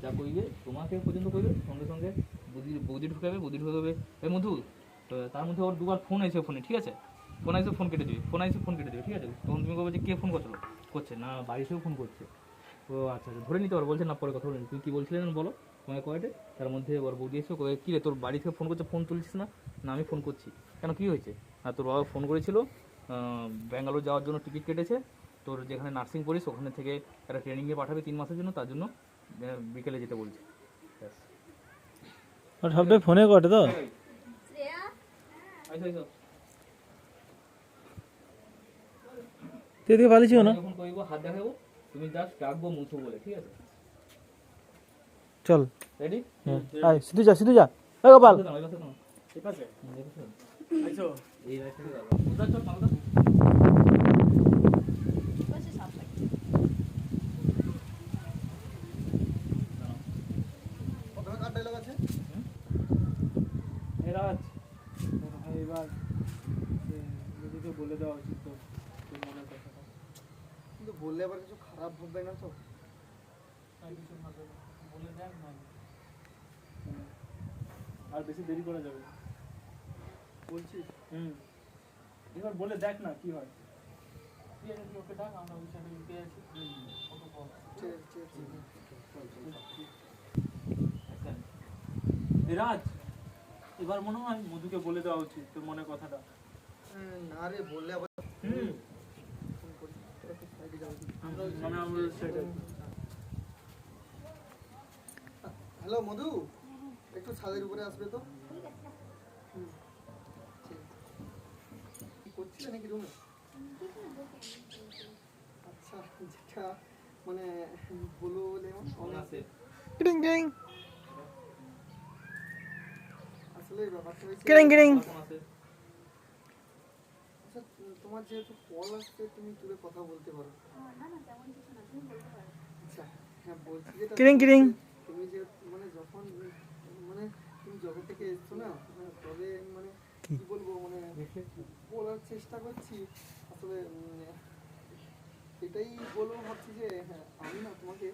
যা কইবে তোমাকে পর্যন্ত কইবে, সঙ্গে সঙ্গে বৌদি ঢুকাবে এই মধু, তো তার মধ্যে ওর দুবার ফোন এসে ফোনে, ঠিক আছে, ফোন আসে ফোন কেটে দেবে, ঠিক আছে, তখন তুমি বলবে যে কে ফোন করছে না, বাড়িতেও ফোন করছে। ও আচ্ছা ধরে নিতে পারো, বলছে না পরে কথা বলে তুমি কী বলছিলে বলো তোমায় কয়েটে। তার মধ্যে ওর বৌদি এসে কী রে তোর বাড়ি থেকে ফোন করছে, ফোন তুলছিস না, না আমি ফোন করছি, কেন কী হয়েছে, না তোর বাবা ফোন করেছিল ব্যাঙ্গালোর যাওয়ার জন্য টিকিট কেটেছে, তোর যেখানে নার্সিং পড়িস ওখানে থেকে একটা ট্রেনিংয়ে পাঠাবে 3 মাসের জন্য, তার জন্য বিকেলে যেতে বলছে। সবটাই ফোনে ঘটে তো। তুই পালিয়েছিও না, যখন কইবো হাত দেখাবো তুমি জাস্ট ডাকবো মুছো বলে, ঠিক আছে? চল রেডি? আয় সিধু যা এ গোপাল ঠিক আছে আইছো এই রাইট থেকে যাবো উদা চল মালদা বসে সাপ লাগে কত কাট ডায়লগ আছে এরাজ এবার দিদিকে বলে দেওয়া উচিত তো মনের কথাটা, কিন্তু বললে আবার কিছু খারাপ ভাববে না তো? কিছু ভাববে না, বলে দেখ না, আর বেশি দেরি করা যাবে না বলছিস? এবার বলে দেখ না কি হয়। তুই আগে ওকে ডাক, আমরা ওই সাইডে লুকিয়ে আছি। রাজ এবার মনে হয় মধুকে বলে দেওয়া উচিত তোর মনের কথাটা। না রে, বললে আবার হ্যালো মধু, একটু ছাদের উপরে আসবে তো? কি করছিলে নাকি রুমে? আচ্ছা, যেটা মানে বলবো বলে আসলে ব্যাপারটা হয়েছে, আচ্ছা তোমার যেহেতু কল আসছে তুমি তুলে কথা বলতে পারো। আচ্ছা হ্যাঁ, বলছি যেটা তুমি যে মানে যখন মানে তুমি জগৎ থেকে এসছো না, তবে মানে কি বলবো মানে বলার চেষ্টা করছি আসলে, এটাই বলবো ভাবছি যে হ্যাঁ আমি না তোমাকে